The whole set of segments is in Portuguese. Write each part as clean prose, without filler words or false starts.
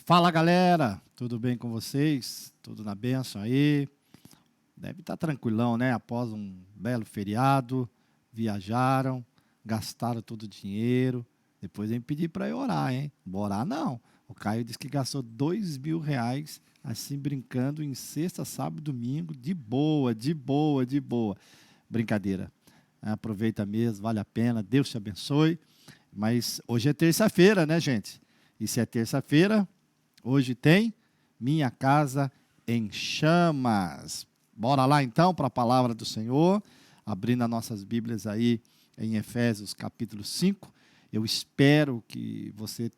Fala galera, tudo bem com vocês? Tudo na bênção aí? Deve estar tranquilão, né? Após um belo feriado, viajaram, gastaram todo o dinheiro. Depois vem pedir para eu orar, hein? Não vou orar não. O Caio disse que gastou R$ 2.000, assim brincando em sexta, sábado e domingo, de boa, de boa, de boa. Brincadeira. Aproveita mesmo, vale a pena, Deus te abençoe. Mas hoje é terça-feira, né, gente? E se é terça-feira, hoje tem Minha Casa em Chamas. Bora lá então para a palavra do Senhor, abrindo as nossas Bíblias aí em Efésios capítulo 5. Eu espero que você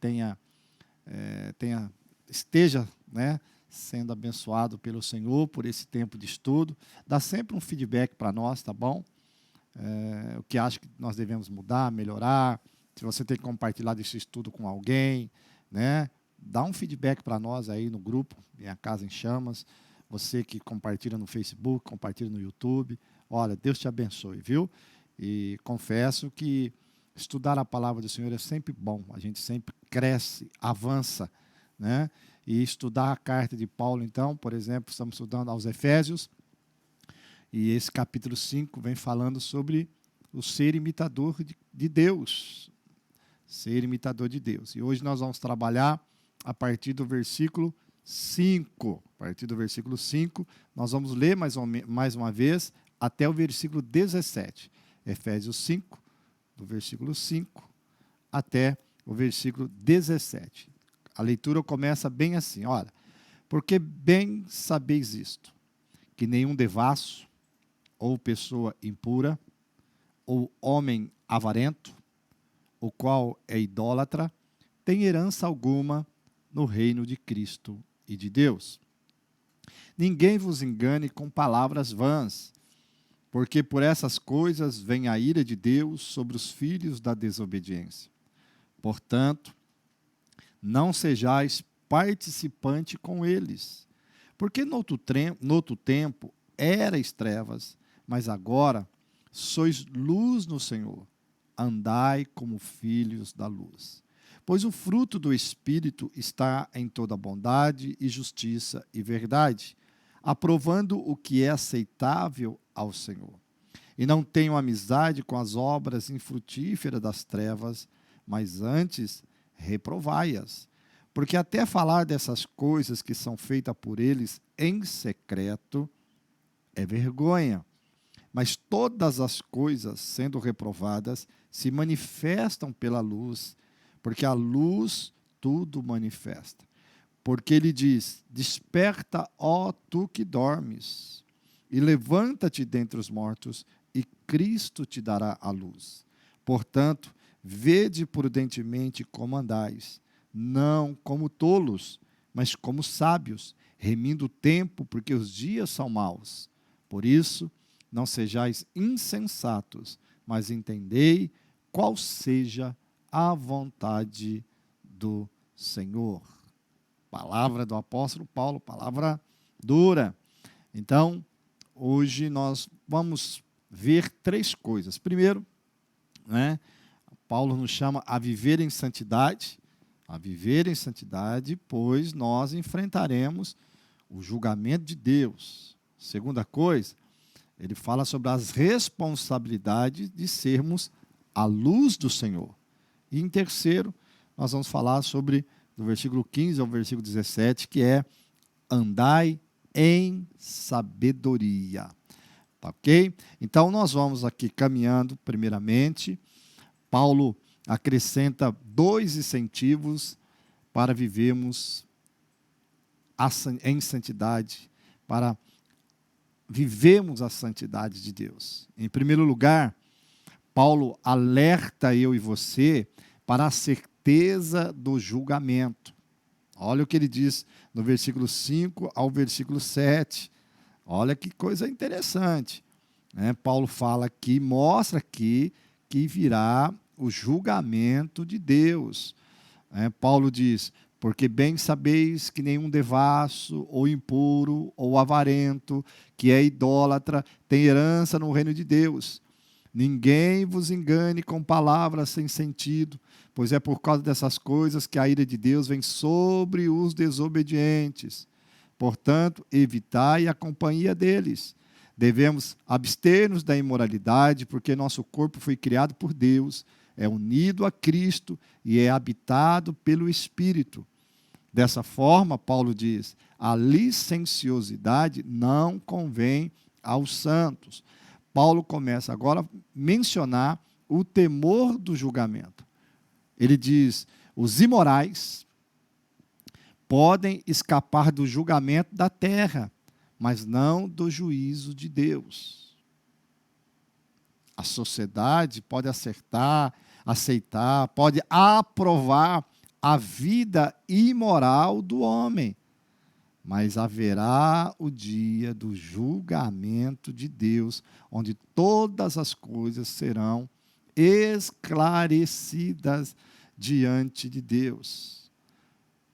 esteja, né, sendo abençoado pelo Senhor por esse tempo de estudo. Dá sempre um feedback para nós, tá bom? O que acha que nós devemos mudar, melhorar. Se você tem compartilhado esse estudo com alguém, né? Dá um feedback para nós aí no grupo, Minha Casa em Chamas. Você que compartilha no Facebook, compartilha no YouTube. Olha, Deus te abençoe, viu? E confesso que estudar a palavra do Senhor é sempre bom. A gente sempre cresce, avança, né? E estudar a carta de Paulo, então, por exemplo, estamos estudando aos Efésios. E esse capítulo 5 vem falando sobre o ser imitador de Deus. Ser imitador de Deus. E hoje nós vamos trabalhar a partir do versículo 5. A partir do versículo 5, nós vamos ler mais uma vez até o versículo 17. Efésios 5, do versículo 5 até o versículo 17. A leitura começa bem assim, olha. Porque bem sabeis isto, que nenhum devasso, ou pessoa impura, ou homem avarento, o qual é idólatra, tem herança alguma no reino de Cristo e de Deus. Ninguém vos engane com palavras vãs, porque por essas coisas vem a ira de Deus sobre os filhos da desobediência. Portanto, não sejais participante com eles, porque no outro tempo erais trevas, mas agora sois luz no Senhor. Andai como filhos da luz. Pois o fruto do Espírito está em toda bondade e justiça e verdade, aprovando o que é aceitável ao Senhor. E não tenham amizade com as obras infrutíferas das trevas, mas antes reprovai-as. Porque até falar dessas coisas que são feitas por eles em secreto é vergonha. Mas todas as coisas, sendo reprovadas, se manifestam pela luz, porque a luz tudo manifesta. Porque ele diz: desperta, ó tu que dormes, e levanta-te dentre os mortos, e Cristo te dará a luz. Portanto, vede prudentemente como andais, não como tolos, mas como sábios, remindo o tempo, porque os dias são maus. Por isso, não sejais insensatos, mas entendei qual seja a vontade do Senhor. Palavra do apóstolo Paulo, palavra dura. Então, hoje nós vamos ver três coisas. Primeiro, né, Paulo nos chama a viver em santidade, pois nós enfrentaremos o julgamento de Deus. Segunda coisa, ele fala sobre as responsabilidades de sermos a luz do Senhor. E em terceiro, nós vamos falar sobre, do versículo 15 ao versículo 17, que é andai em sabedoria. Tá ok? Então, nós vamos aqui caminhando, primeiramente. Paulo acrescenta 2 incentivos para vivermos em santidade, para vivemos a santidade de Deus. Em primeiro lugar, Paulo alerta eu e você para a certeza do julgamento. Olha o que ele diz no versículo 5 ao versículo 7. Olha que coisa interessante, né? Paulo fala aqui, mostra aqui que virá o julgamento de Deus. Paulo diz: porque bem sabeis que nenhum devasso, ou impuro, ou avarento, que é idólatra, tem herança no reino de Deus. Ninguém vos engane com palavras sem sentido, pois é por causa dessas coisas que a ira de Deus vem sobre os desobedientes. Portanto, evitai a companhia deles. Devemos abster-nos da imoralidade, porque nosso corpo foi criado por Deus, é unido a Cristo e é habitado pelo Espírito. Dessa forma, Paulo diz, a licenciosidade não convém aos santos. Paulo começa agora a mencionar o temor do julgamento. Ele diz, os imorais podem escapar do julgamento da terra, mas não do juízo de Deus. A sociedade pode aceitar, pode aprovar a vida imoral do homem, mas haverá o dia do julgamento de Deus, onde todas as coisas serão esclarecidas diante de Deus.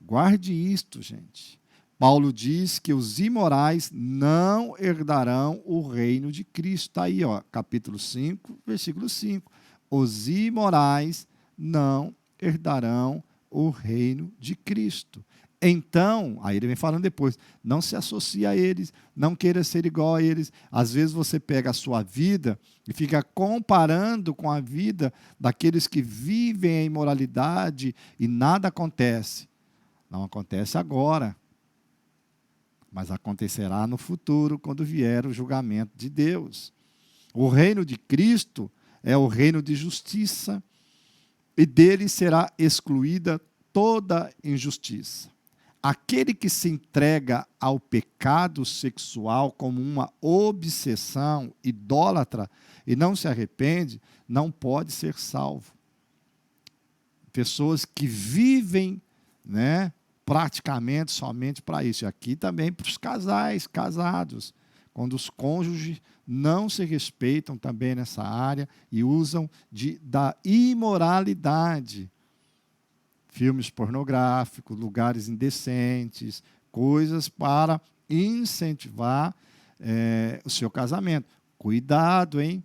Guarde isto, gente. Paulo diz que os imorais não herdarão o reino de Cristo. Está aí, ó, capítulo 5, versículo 5. Os imorais não herdarão o reino de Cristo. Então, aí ele vem falando depois, não se associe a eles, não queira ser igual a eles. Às vezes você pega a sua vida e fica comparando com a vida daqueles que vivem a imoralidade e nada acontece. Não acontece agora, mas acontecerá no futuro, quando vier o julgamento de Deus. O reino de Cristo é o reino de justiça, e dele será excluída toda injustiça. Aquele que se entrega ao pecado sexual como uma obsessão idólatra e não se arrepende, não pode ser salvo. Pessoas que vivem, praticamente somente para isso. E aqui também para os casais, casados, quando os cônjuges não se respeitam também nessa área e usam da imoralidade. Filmes pornográficos, lugares indecentes, coisas para incentivar o seu casamento. Cuidado, hein?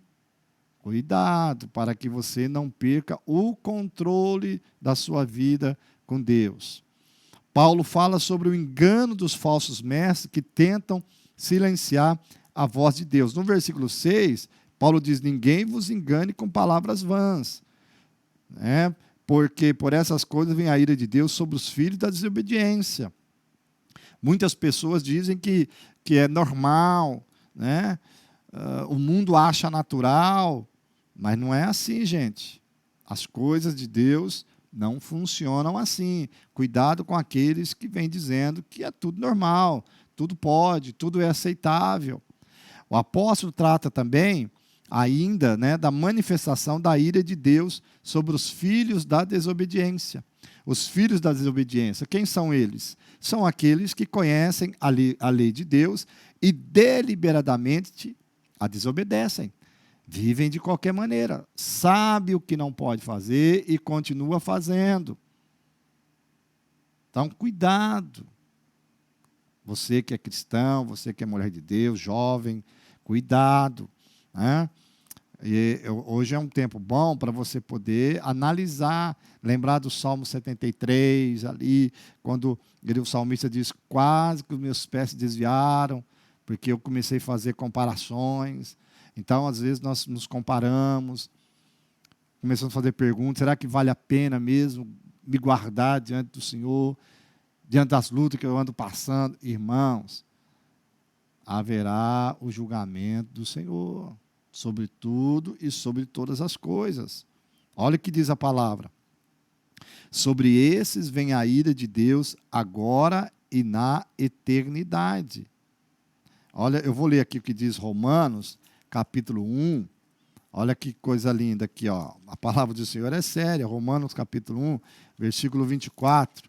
Cuidado para que você não perca o controle da sua vida com Deus. Paulo fala sobre o engano dos falsos mestres que tentam silenciar a voz de Deus. No versículo 6, Paulo diz, ninguém vos engane com palavras vãs, porque por essas coisas vem a ira de Deus sobre os filhos da desobediência. Muitas pessoas dizem que é normal, o mundo acha natural, mas não é assim, gente. As coisas de Deus não funcionam assim. Cuidado com aqueles que vêm dizendo que é tudo normal, tudo pode, tudo é aceitável. O apóstolo trata também ainda da manifestação da ira de Deus sobre os filhos da desobediência. Os filhos da desobediência, quem são eles? São aqueles que conhecem a lei de Deus e deliberadamente a desobedecem. Vivem de qualquer maneira, sabe o que não pode fazer e continua fazendo. Então, cuidado. Você que é cristão, você que é mulher de Deus, jovem, cuidado. E hoje é um tempo bom para você poder analisar, lembrar do Salmo 73, ali, quando o salmista diz, quase que os meus pés se desviaram, porque eu comecei a fazer comparações. Então, às vezes, nós nos comparamos, começamos a fazer perguntas, será que vale a pena mesmo me guardar diante do Senhor, diante das lutas que eu ando passando? Irmãos, haverá o julgamento do Senhor, sobre tudo e sobre todas as coisas. Olha o que diz a palavra. Sobre esses vem a ira de Deus agora e na eternidade. Olha, eu vou ler aqui o que diz Romanos, capítulo 1, olha que coisa linda aqui, ó. A palavra do Senhor é séria. Romanos capítulo 1, versículo 24.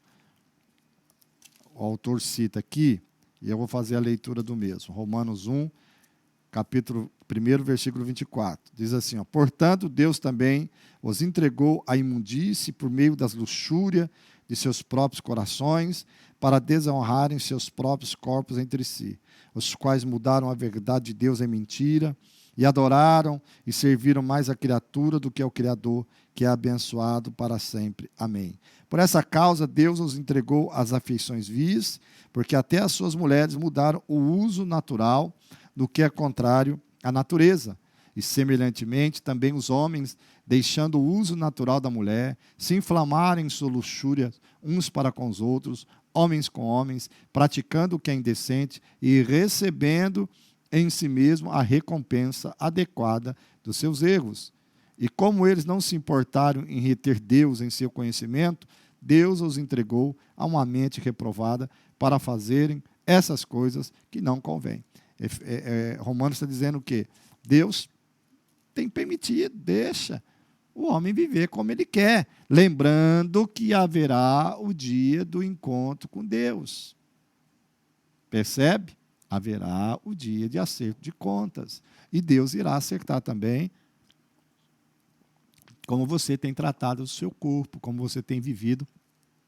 O autor cita aqui, e eu vou fazer a leitura do mesmo. Romanos 1, capítulo 1, versículo 24. Diz assim, portanto, Deus também os entregou à imundície por meio das luxúrias de seus próprios corações, para desonrarem seus próprios corpos entre si, os quais mudaram a verdade de Deus em mentira, e adoraram e serviram mais a criatura do que ao Criador, que é abençoado para sempre. Amém. Por essa causa, Deus os entregou às afeições vis, porque até as suas mulheres mudaram o uso natural do que é contrário à natureza. E, semelhantemente, também os homens, deixando o uso natural da mulher, se inflamaram em sua luxúria uns para com os outros, homens com homens, praticando o que é indecente e recebendo em si mesmo a recompensa adequada dos seus erros. E como eles não se importaram em reter Deus em seu conhecimento, Deus os entregou a uma mente reprovada para fazerem essas coisas que não convêm. Romanos está dizendo o quê? Deus tem permitido, deixa o homem viver como ele quer, lembrando que haverá o dia do encontro com Deus. Percebe? Haverá o dia de acerto de contas. E Deus irá acertar também como você tem tratado o seu corpo, como você tem vivido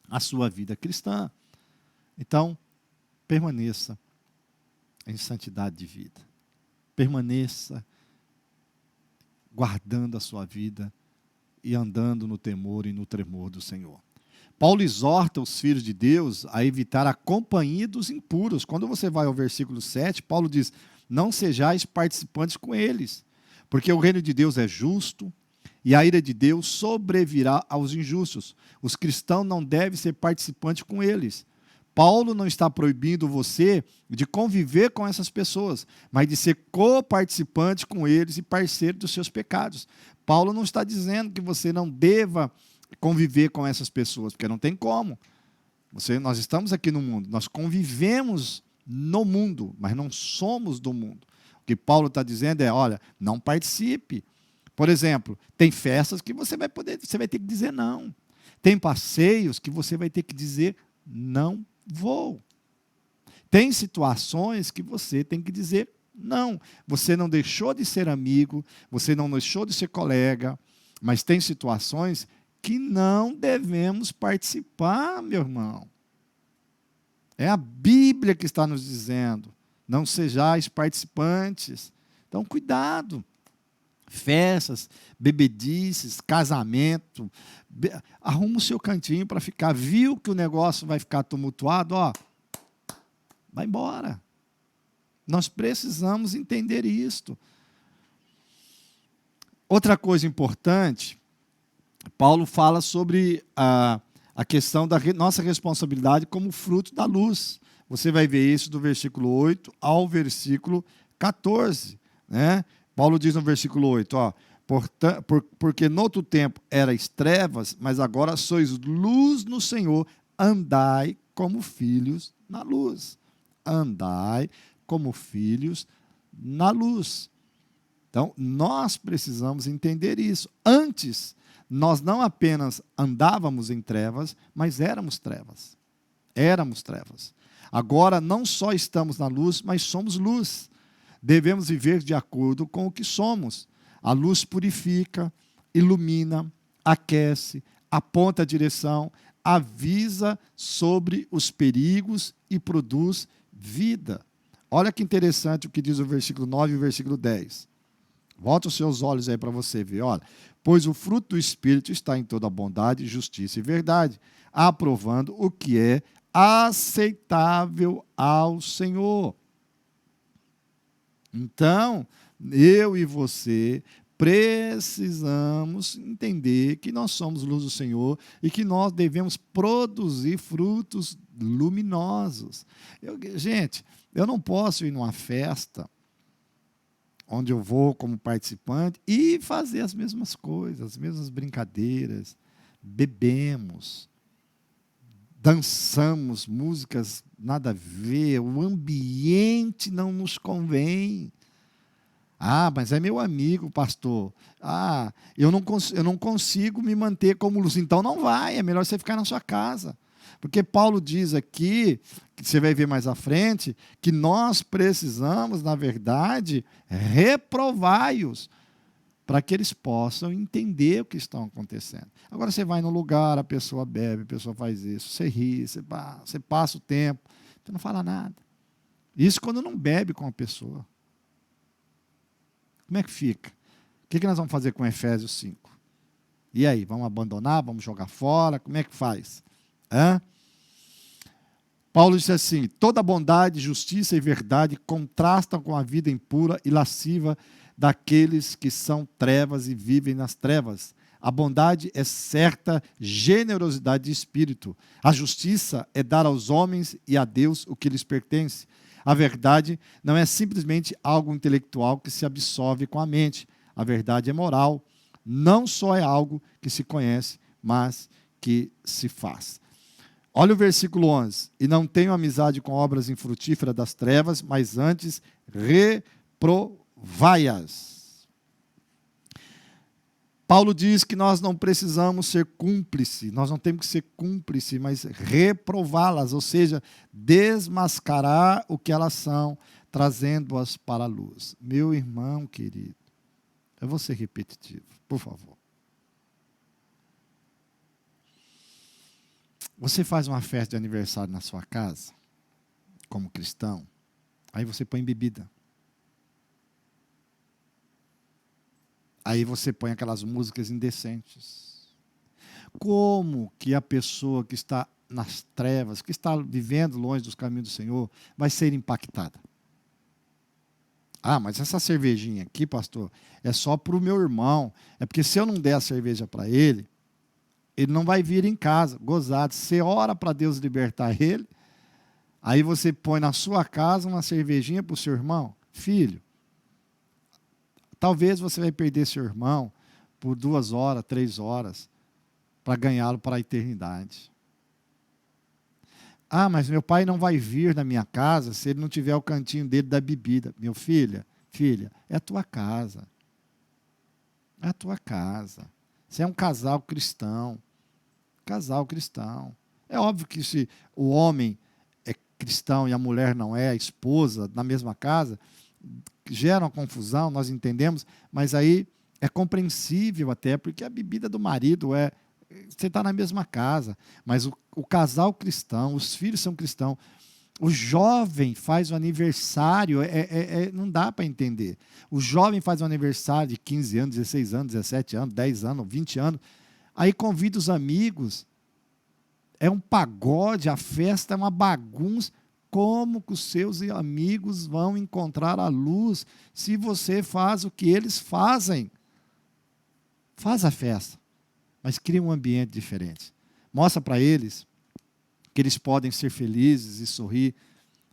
a sua vida cristã. Então, permaneça em santidade de vida. Permaneça guardando a sua vida e andando no temor e no tremor do Senhor. Paulo exorta os filhos de Deus a evitar a companhia dos impuros. Quando você vai ao versículo 7, Paulo diz: não sejais participantes com eles, porque o reino de Deus é justo e a ira de Deus sobrevirá aos injustos. Os cristãos não devem ser participantes com eles. Paulo não está proibindo você de conviver com essas pessoas, mas de ser coparticipante com eles e parceiro dos seus pecados. Paulo não está dizendo que você não deva conviver com essas pessoas, porque não tem como. Nós estamos aqui no mundo, nós convivemos no mundo, mas não somos do mundo. O que Paulo está dizendo é, olha, não participe. Por exemplo, tem festas que você vai ter que dizer não. Tem passeios que você vai ter que dizer não vou. Tem situações que você tem que dizer não. Você não deixou de ser amigo, você não deixou de ser colega, mas tem situações que não devemos participar, meu irmão. É a Bíblia que está nos dizendo, não sejais participantes. Então, cuidado. Festas, bebedices, casamento, arruma o seu cantinho para ficar. Viu que o negócio vai ficar tumultuado? Ó, vai embora. Nós precisamos entender isto. Outra coisa importante, Paulo fala sobre a questão da nossa responsabilidade como fruto da luz. Você vai ver isso do versículo 8 ao versículo 14, né? Paulo diz no versículo 8, ó, porque no outro tempo erais trevas, mas agora sois luz no Senhor, andai como filhos na luz. Andai como filhos na luz. Então, nós precisamos entender isso. Antes, nós não apenas andávamos em trevas, mas éramos trevas. Éramos trevas. Agora, não só estamos na luz, mas somos luz. Devemos viver de acordo com o que somos. A luz purifica, ilumina, aquece, aponta a direção, avisa sobre os perigos e produz vida. Olha que interessante o que diz o versículo 9 e o versículo 10. Volta os seus olhos aí para você ver. Olha, pois o fruto do Espírito está em toda bondade, justiça e verdade, aprovando o que é aceitável ao Senhor. Então, eu e você precisamos entender que nós somos luz do Senhor e que nós devemos produzir frutos luminosos. Gente, eu não posso ir numa festa onde eu vou como participante e fazer as mesmas coisas, as mesmas brincadeiras, bebemos, dançamos músicas nada a ver, o ambiente não nos convém. Ah, mas é meu amigo, pastor. Ah, eu não consigo me manter como luz. Então não vai, é melhor você ficar na sua casa. Porque Paulo diz aqui, que você vai ver mais à frente, que nós precisamos, na verdade, reprovai-os, para que eles possam entender o que está acontecendo. Agora você vai no lugar, a pessoa bebe, a pessoa faz isso, você ri, você passa o tempo, você não fala nada. Isso quando não bebe com a pessoa. Como é que fica? O que nós vamos fazer com Efésios 5? E aí, vamos abandonar? Vamos jogar fora? Como é que faz? Paulo disse assim: toda bondade, justiça e verdade contrastam com a vida impura e lasciva daqueles que são trevas e vivem nas trevas. A bondade é certa generosidade de espírito. A justiça é dar aos homens e a Deus o que lhes pertence. A verdade não é simplesmente algo intelectual que se absorve com a mente. A verdade é moral. Não só é algo que se conhece, mas que se faz. Olha o versículo 11. E não tenho amizade com obras infrutíferas das trevas, mas antes reprovai-as. Paulo diz que nós não precisamos ser cúmplice, nós não temos que ser cúmplice, mas reprová-las, ou seja, desmascarar o que elas são, trazendo-as para a luz. Meu irmão querido, eu vou ser repetitivo, por favor. Você faz uma festa de aniversário na sua casa, como cristão, aí você põe bebida. Aí você põe aquelas músicas indecentes. Como que a pessoa que está nas trevas, que está vivendo longe dos caminhos do Senhor, vai ser impactada? Ah, mas essa cervejinha aqui, pastor, é só para o meu irmão. É porque se eu não der a cerveja para ele não vai vir em casa, gozado. Você ora para Deus libertar ele, aí você põe na sua casa uma cervejinha para o seu irmão. Filho, talvez você vai perder seu irmão por 2 horas, 3 horas, para ganhá-lo para a eternidade. Ah, mas meu pai não vai vir na minha casa se ele não tiver o cantinho dele da bebida. Meu filho, filha, é a tua casa. É a tua casa. Você é um casal cristão. Casal cristão. É óbvio que se o homem é cristão e a mulher não é, a esposa, na mesma casa, gera uma confusão, nós entendemos, mas aí é compreensível até, porque a bebida do marido você está na mesma casa, mas o casal cristão, os filhos são cristãos, o jovem faz o aniversário, não dá para entender. O jovem faz um aniversário de 15 anos, 16 anos, 17 anos, 10 anos, 20 anos, aí convida os amigos, é um pagode, a festa é uma bagunça. Como que os seus amigos vão encontrar a luz se você faz o que eles fazem? Faz a festa, mas cria um ambiente diferente. Mostra para eles que eles podem ser felizes e sorrir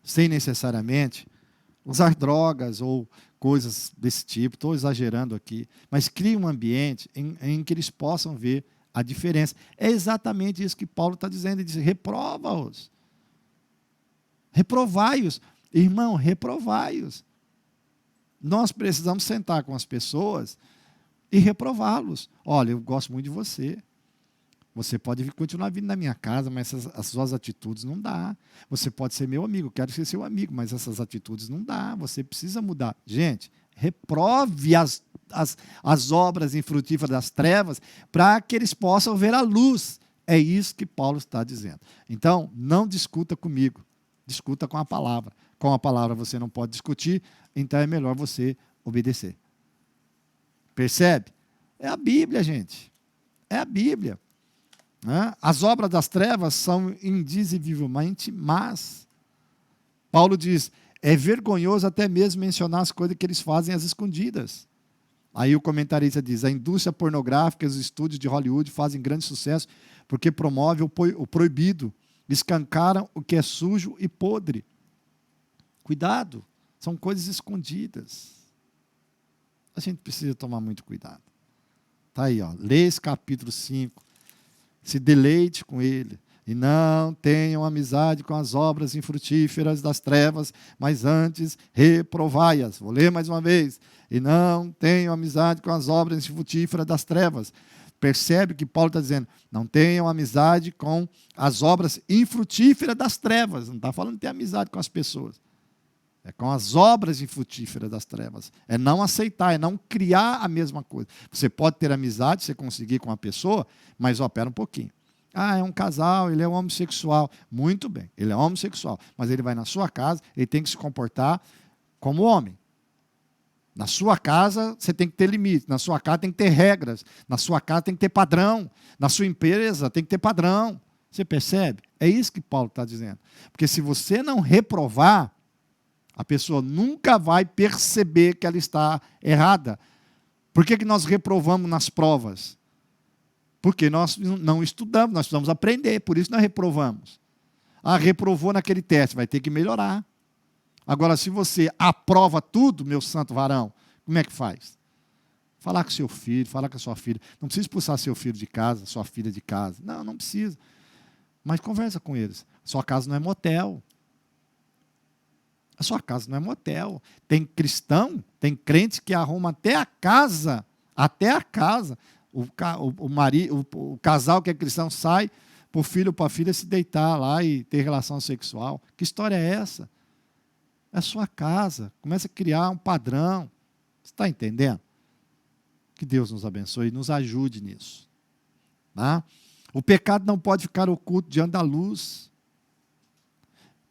sem necessariamente usar drogas ou coisas desse tipo. Estou exagerando aqui, mas cria um ambiente em que eles possam ver a diferença. É exatamente isso que Paulo está dizendo. Ele diz: reprova-os. Reprovai-os. Irmão, reprovai-os. Nós precisamos sentar com as pessoas e reprová-los. Olha, eu gosto muito de você. Você pode continuar vindo na minha casa, mas as suas atitudes não dá. Você pode ser meu amigo, quero ser seu amigo, mas essas atitudes não dá. Você precisa mudar. Gente, reprove as obras infrutíferas das trevas para que eles possam ver a luz. É isso que Paulo está dizendo. Então, não discuta comigo. Discuta com a palavra. Com a palavra você não pode discutir, então é melhor você obedecer. Percebe? É a Bíblia, gente. É a Bíblia. As obras das trevas são indisivelmente más. Paulo diz: é vergonhoso até mesmo mencionar as coisas que eles fazem às escondidas. Aí o comentarista diz: a indústria pornográfica e os estúdios de Hollywood fazem grande sucesso porque promove o proibido, escancaram o que é sujo e podre. Cuidado, são coisas escondidas. A gente precisa tomar muito cuidado. Está aí, ó, lê esse capítulo 5, se deleite com ele, e não tenham amizade com as obras infrutíferas das trevas, mas antes reprovai-as. Vou ler mais uma vez. E não tenham amizade com as obras infrutíferas das trevas. Percebe que Paulo está dizendo: não tenham amizade com as obras infrutíferas das trevas. Não está falando de ter amizade com as pessoas. É com as obras infrutíferas das trevas. É não aceitar, é não criar a mesma coisa. Você pode ter amizade, você conseguir com uma pessoa, mas espera um pouquinho. Ah, é um casal, ele é um homossexual. Muito bem, ele é homossexual, mas ele vai na sua casa, ele tem que se comportar como homem. Na sua casa, você tem que ter limite. Na sua casa tem que ter regras. Na sua casa tem que ter padrão. Na sua empresa tem que ter padrão. Você percebe? É isso que Paulo está dizendo. Porque se você não reprovar, a pessoa nunca vai perceber que ela está errada. Por que nós reprovamos nas provas? Porque nós não estudamos, nós precisamos aprender. Por isso nós reprovamos. Ah, reprovou naquele teste, vai ter que melhorar. Agora, se você aprova tudo, meu santo varão, como é que faz? Falar com seu filho, falar com a sua filha. Não precisa expulsar seu filho de casa, sua filha de casa. Não, não precisa. Mas conversa com eles. Sua casa não é motel. A sua casa não é motel. Tem cristão, tem crente que arruma até a casa. O casal que é cristão sai para o filho ou para a filha se deitar lá e ter relação sexual. Que história é essa? É a sua casa. Começa a criar um padrão. Você está entendendo? Que Deus nos abençoe e nos ajude nisso. Tá? O pecado não pode ficar oculto diante da luz.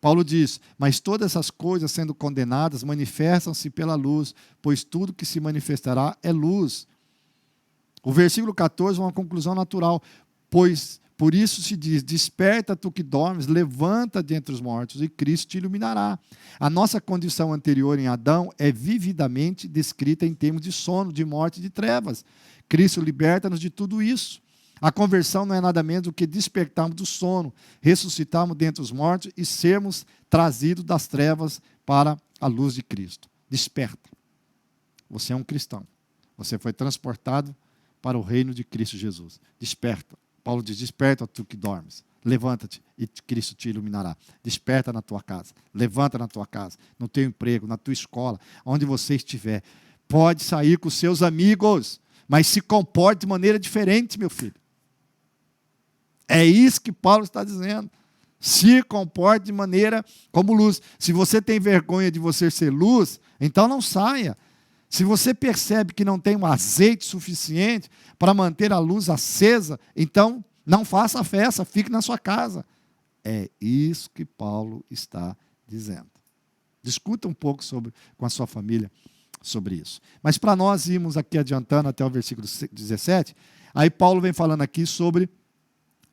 Paulo diz, mas todas essas coisas sendo condenadas manifestam-se pela luz, pois tudo que se manifestará é luz. O versículo 14 é uma conclusão natural, pois por isso se diz, desperta tu que dormes, levanta dentre os mortos e Cristo te iluminará. A nossa condição anterior em Adão é vividamente descrita em termos de sono, de morte e de trevas. Cristo liberta-nos de tudo isso. A conversão não é nada menos do que despertarmos do sono, ressuscitarmos dentre os mortos e sermos trazidos das trevas para a luz de Cristo. Desperta. Você é um cristão. Você foi transportado para o reino de Cristo Jesus. Desperta. Paulo diz, desperta tu que dormes. Levanta-te e Cristo te iluminará. Desperta na tua casa. Levanta na tua casa, no teu emprego, na tua escola, onde você estiver. Pode sair com seus amigos, mas se comporte de maneira diferente, meu filho. É isso que Paulo está dizendo. Se comporte de maneira como luz. Se você tem vergonha de você ser luz, então não saia. Se você percebe que não tem um azeite suficiente para manter a luz acesa, então não faça a festa, fique na sua casa. É isso que Paulo está dizendo. Discuta um pouco com a sua família sobre isso. Mas para nós irmos aqui adiantando até o versículo 17, aí Paulo vem falando aqui sobre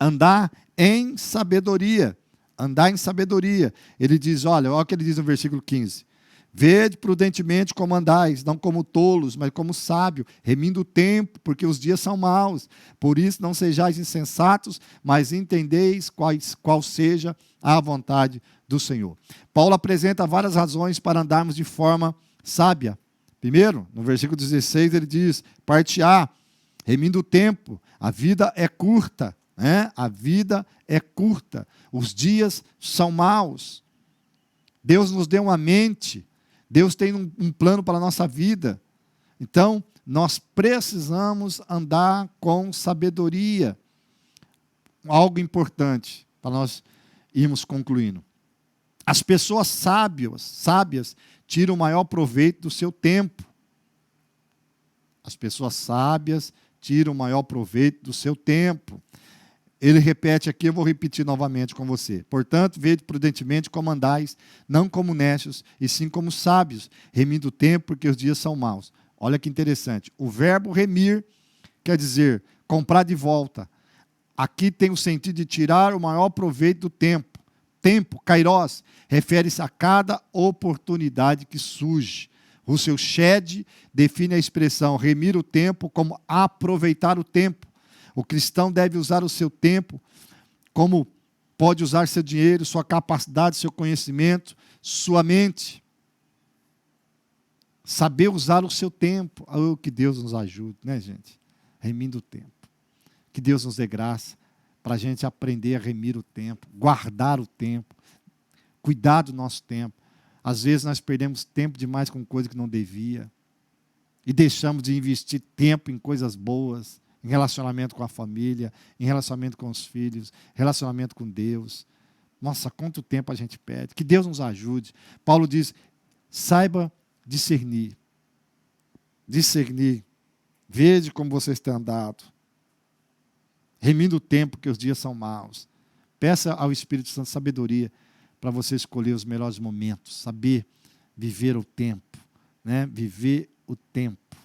andar em sabedoria. Andar em sabedoria. Ele diz, olha o que ele diz no versículo 15. Vede prudentemente como andais, não como tolos, mas como sábio, remindo o tempo, porque os dias são maus. Por isso não sejais insensatos, mas entendeis qual seja a vontade do Senhor. Paulo apresenta várias razões para andarmos de forma sábia. Primeiro, no versículo 16, ele diz, parte A, remindo o tempo, a vida é curta. A vida é curta, os dias são maus. Deus nos deu uma mente, Deus tem um plano para a nossa vida. Então, nós precisamos andar com sabedoria. Algo importante para nós irmos concluindo. As pessoas sábias tiram o maior proveito do seu tempo. As pessoas sábias tiram o maior proveito do seu tempo. Ele repete aqui, eu vou repetir novamente com você. Portanto, vede prudentemente como andais, não como necios, e sim como sábios, remindo o tempo, porque os dias são maus. Olha que interessante. O verbo remir quer dizer comprar de volta. Aqui tem o sentido de tirar o maior proveito do tempo. Tempo, kairos, refere-se a cada oportunidade que surge. Russell Shedd define a expressão remir o tempo como aproveitar o tempo. O cristão deve usar o seu tempo como pode usar seu dinheiro, sua capacidade, seu conhecimento, sua mente. Saber usar o seu tempo. Oh, que Deus nos ajude, né, gente? Remindo o tempo. Que Deus nos dê graça para a gente aprender a remir o tempo, guardar o tempo, cuidar do nosso tempo. Às vezes nós perdemos tempo demais com coisa que não devia e deixamos de investir tempo em coisas boas, em relacionamento com a família, em relacionamento com os filhos, relacionamento com Deus. Nossa, quanto tempo a gente perde. Que Deus nos ajude. Paulo diz, saiba discernir. Discernir. Veja como você está andado. Remindo o tempo, que os dias são maus. Peça ao Espírito Santo sabedoria para você escolher os melhores momentos. Saber viver o tempo. Viver o tempo.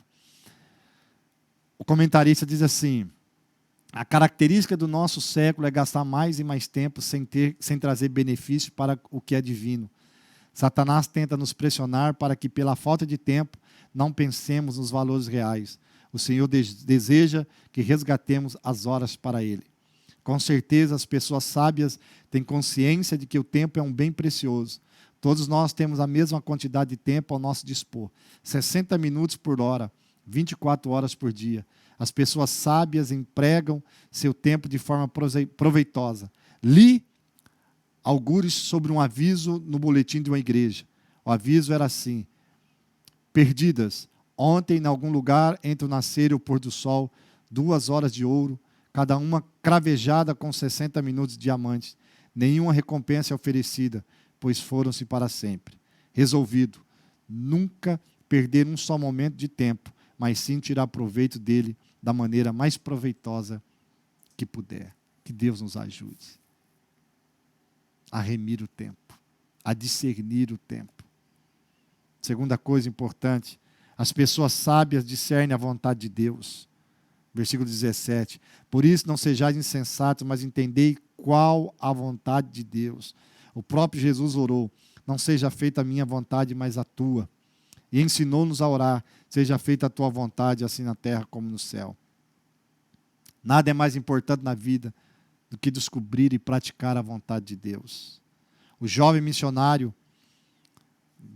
O comentarista diz assim: a característica do nosso século é gastar mais e mais tempo sem trazer benefício para o que é divino. Satanás tenta nos pressionar para que, pela falta de tempo, não pensemos nos valores reais. O Senhor deseja que resgatemos as horas para Ele. Com certeza, as pessoas sábias têm consciência de que o tempo é um bem precioso. Todos nós temos a mesma quantidade de tempo ao nosso dispor: 60 minutos por hora, 24 horas por dia. As pessoas sábias empregam seu tempo de forma proveitosa. Li algures sobre um aviso no boletim de uma igreja. O aviso era assim: perdidas, ontem, em algum lugar entre o nascer e o pôr do sol, 2 horas de ouro, cada uma cravejada com 60 minutos de diamantes. Nenhuma recompensa é oferecida, pois foram-se para sempre. Resolvido, nunca perder um só momento de tempo, mas sim tirar proveito dele da maneira mais proveitosa que puder. Que Deus nos ajude a remir o tempo, a discernir o tempo. Segunda coisa importante: as pessoas sábias discernem a vontade de Deus. Versículo 17: por isso não sejais insensatos, mas entendei qual a vontade de Deus. O próprio Jesus orou: não seja feita a minha vontade, mas a tua. E ensinou-nos a orar: seja feita a tua vontade, assim na terra como no céu. Nada é mais importante na vida do que descobrir e praticar a vontade de Deus. O jovem missionário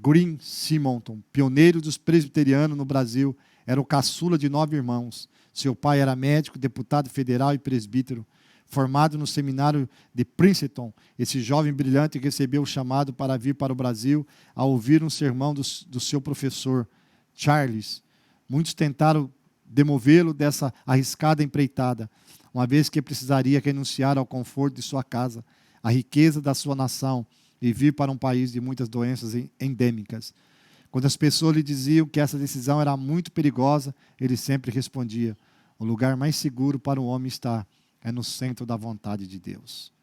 Green Simonton, pioneiro dos presbiterianos no Brasil, era o caçula de 9 irmãos. Seu pai era médico, deputado federal e presbítero. Formado no seminário de Princeton, esse jovem brilhante recebeu o chamado para vir para o Brasil ao ouvir um sermão do seu professor, Charles. Muitos tentaram demovê-lo dessa arriscada empreitada, uma vez que precisaria renunciar ao conforto de sua casa, à riqueza da sua nação e vir para um país de muitas doenças endêmicas. Quando as pessoas lhe diziam que essa decisão era muito perigosa, ele sempre respondia: o lugar mais seguro para o homem estar é no centro da vontade de Deus.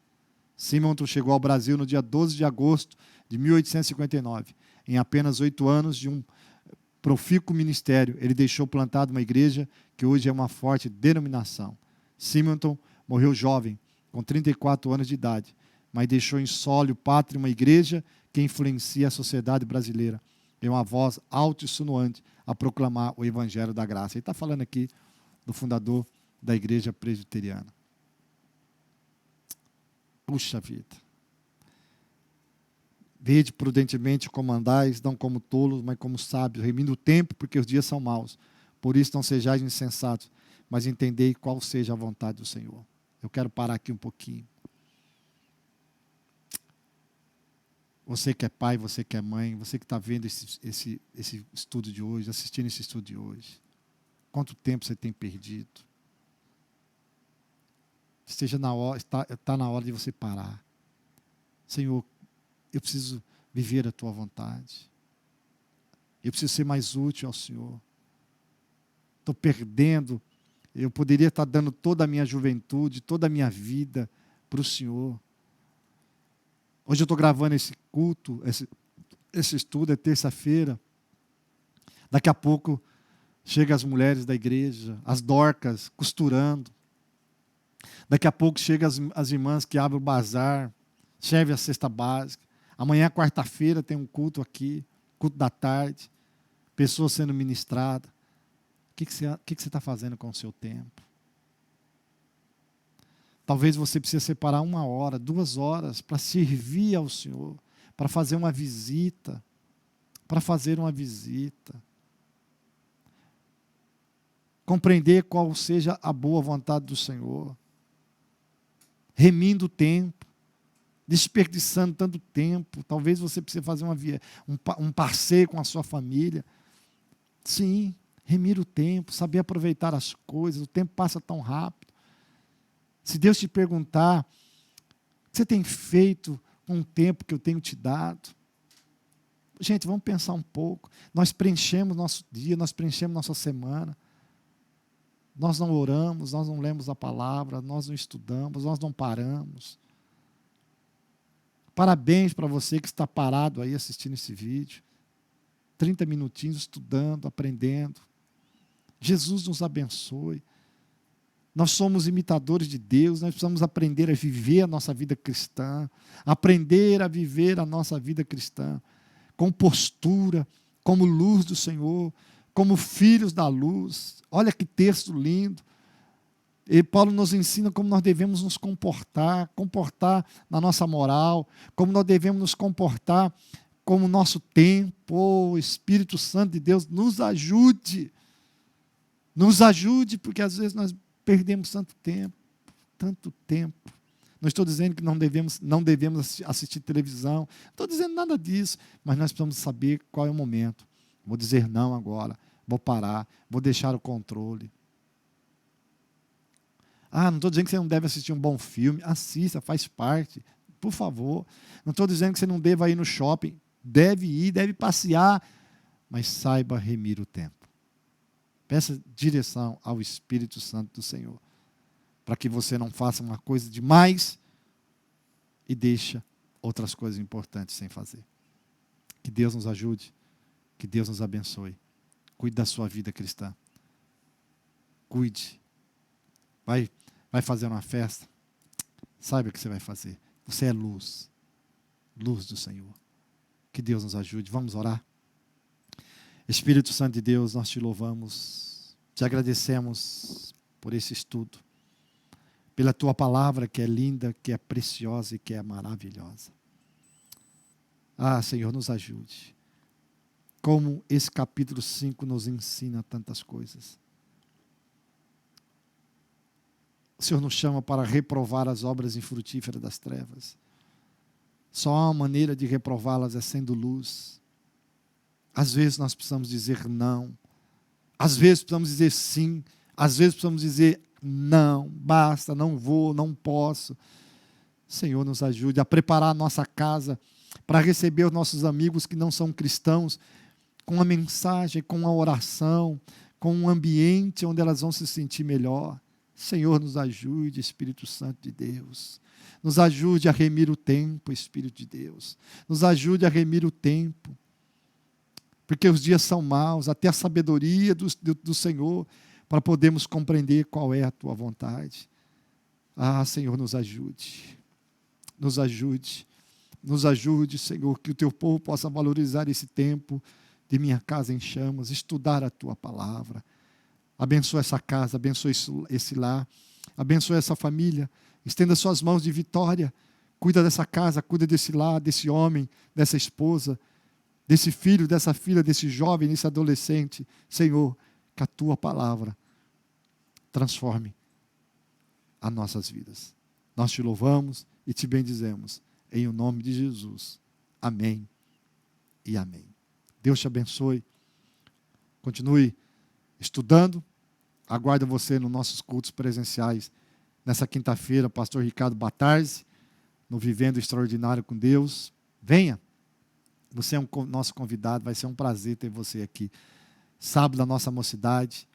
Simonton chegou ao Brasil no dia 12 de agosto de 1859. Em apenas 8 anos de um profícuo ministério, ele deixou plantada uma igreja que hoje é uma forte denominação. Simonton morreu jovem, com 34 anos de idade, mas deixou em sólio pátrio uma igreja que influencia a sociedade brasileira. É uma voz alta e sonoante a proclamar o evangelho da graça. Ele está falando aqui do fundador da igreja presbiteriana. Puxa vida. Vede prudentemente como andais, não como tolos, mas como sábios, remindo o tempo, porque os dias são maus. Por isso não sejais insensatos, mas entendei qual seja a vontade do Senhor. Eu quero parar aqui um pouquinho. Você que é pai, você que é mãe, você que está vendo esse estudo de hoje, assistindo esse estudo de hoje. Quanto tempo você tem perdido? Está na hora de você parar. Senhor, eu preciso viver a tua vontade. Eu preciso ser mais útil ao Senhor. Estou perdendo. Eu poderia estar dando toda a minha juventude, toda a minha vida para o Senhor. Hoje eu estou gravando esse culto, esse estudo, é terça-feira. Daqui a pouco chegam as mulheres da igreja, as dorcas, costurando. Daqui a pouco chegam as irmãs que abrem o bazar, servem a cesta básica. Amanhã, quarta-feira, tem um culto aqui, culto da tarde, pessoas sendo ministradas. O que você está fazendo com o seu tempo? Talvez você precise separar 1 hora, 2 horas para servir ao Senhor, para fazer uma visita, compreender qual seja a boa vontade do Senhor, remindo o tempo, desperdiçando tanto tempo. Talvez você precise fazer um passeio com a sua família. Sim, remir o tempo, saber aproveitar as coisas. O tempo passa tão rápido. Se Deus te perguntar: o que você tem feito com o tempo que eu tenho te dado? Gente, vamos pensar um pouco. Nós preenchemos nosso dia, nós preenchemos nossa semana. Nós não oramos, nós não lemos a palavra, nós não estudamos, nós não paramos. Parabéns para você que está parado aí assistindo esse vídeo. 30 minutinhos estudando, aprendendo. Jesus nos abençoe. Nós somos imitadores de Deus, nós precisamos aprender a viver a nossa vida cristã, aprender a viver a nossa vida cristã, com postura, como luz do Senhor, como filhos da luz. Olha que texto lindo. E Paulo nos ensina como nós devemos nos comportar na nossa moral, como nós devemos nos comportar como o nosso tempo. O Espírito Santo de Deus nos ajude, porque às vezes nós perdemos tanto tempo. Não estou dizendo que não devemos assistir televisão, não estou dizendo nada disso, mas nós precisamos saber qual é o momento. Vou dizer não agora, vou parar, vou deixar o controle. Não estou dizendo que você não deve assistir um bom filme, assista, faz parte, por favor. Não estou dizendo que você não deva ir no shopping, deve ir, deve passear, mas saiba remir o tempo. Peça direção ao Espírito Santo do Senhor, para que você não faça uma coisa demais e deixe outras coisas importantes sem fazer. Que Deus nos ajude, que Deus nos abençoe. Cuide da sua vida cristã. Cuide. Vai fazer uma festa? Saiba o que você vai fazer. Você é luz. Luz do Senhor. Que Deus nos ajude. Vamos orar? Espírito Santo de Deus, nós te louvamos. Te agradecemos por esse estudo. Pela tua palavra que é linda, que é preciosa e que é maravilhosa. Senhor, nos ajude. Como esse capítulo 5 nos ensina tantas coisas. O Senhor nos chama para reprovar as obras infrutíferas das trevas. Só há uma maneira de reprová-las, é sendo luz. Às vezes nós precisamos dizer não. Às vezes precisamos dizer sim. Às vezes precisamos dizer não, basta, não vou, não posso. Senhor, nos ajude a preparar a nossa casa para receber os nossos amigos que não são cristãos, com a mensagem, com a oração, com um ambiente onde elas vão se sentir melhor. Senhor, nos ajude, Espírito Santo de Deus. Nos ajude a remir o tempo, Espírito de Deus. Nos ajude a remir o tempo. Porque os dias são maus, até a sabedoria do Senhor, para podermos compreender qual é a tua vontade. Senhor, nos ajude. Nos ajude. Nos ajude, Senhor, que o teu povo possa valorizar esse tempo de minha casa em chamas, estudar a tua palavra. Abençoa essa casa, abençoa esse lar, abençoa essa família, estenda suas mãos de vitória, cuida dessa casa, cuida desse lar, desse homem, dessa esposa, desse filho, dessa filha, desse jovem, desse adolescente. Senhor, que a tua palavra transforme as nossas vidas. Nós te louvamos e te bendizemos, em o nome de Jesus. Amém e amém. Deus te abençoe. Continue estudando. Aguardo você nos nossos cultos presenciais. Nessa quinta-feira, pastor Ricardo Batarzi, no Vivendo Extraordinário com Deus. Venha. Você é nosso convidado, vai ser um prazer ter você aqui. Sábado, na nossa mocidade,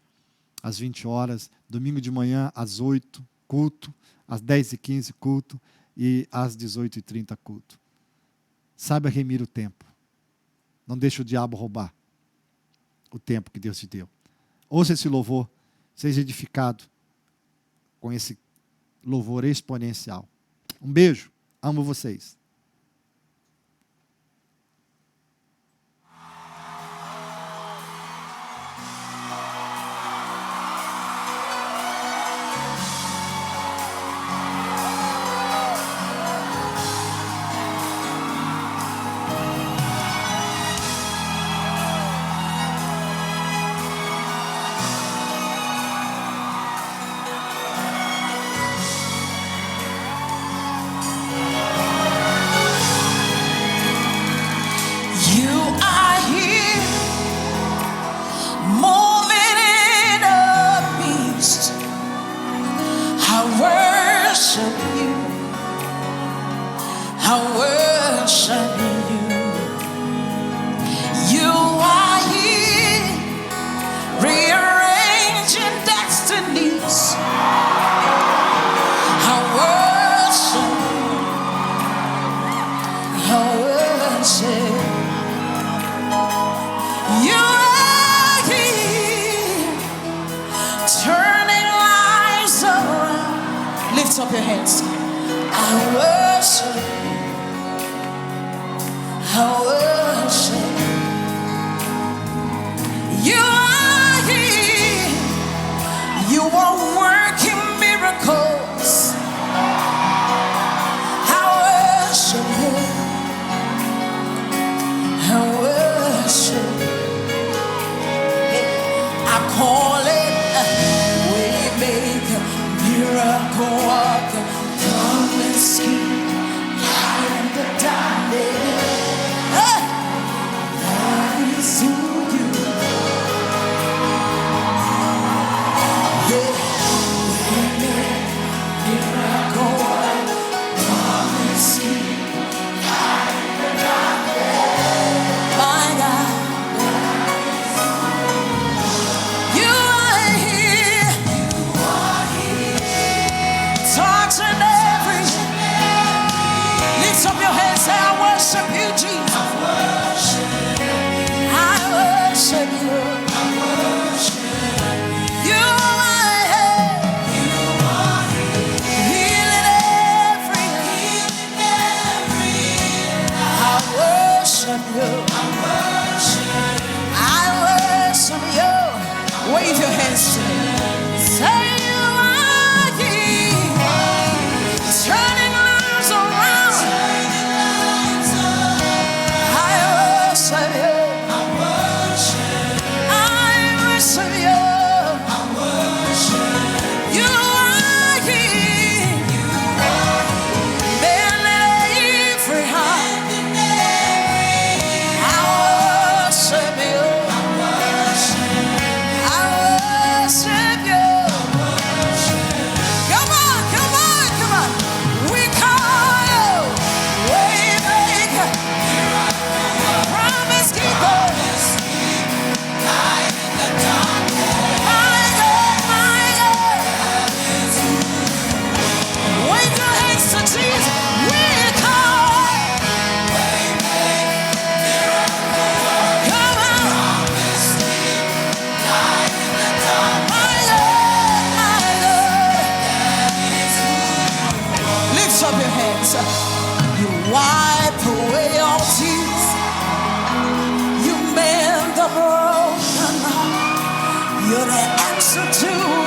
às 20 horas. Domingo de manhã, às 8, culto. Às 10h15, culto. E às 18h30, culto. Saiba remir o tempo. Não deixe o diabo roubar o tempo que Deus te deu. Ouça esse louvor. Seja edificado com esse louvor exponencial. Um beijo. Amo vocês. miracle worker, promise keeper, light in the darkness. That is who you are. Yeah. Miracle worker, promise keeper, light in the darkness. My God. Lift up your hands, say, I worship you, Jesus. I worship you. You are my head. Healing every. I worship you. I worship you. Wave your hands to me. Say you are here. Turning lives around. You wipe away all tears. You mend the broken heart. You're the answer to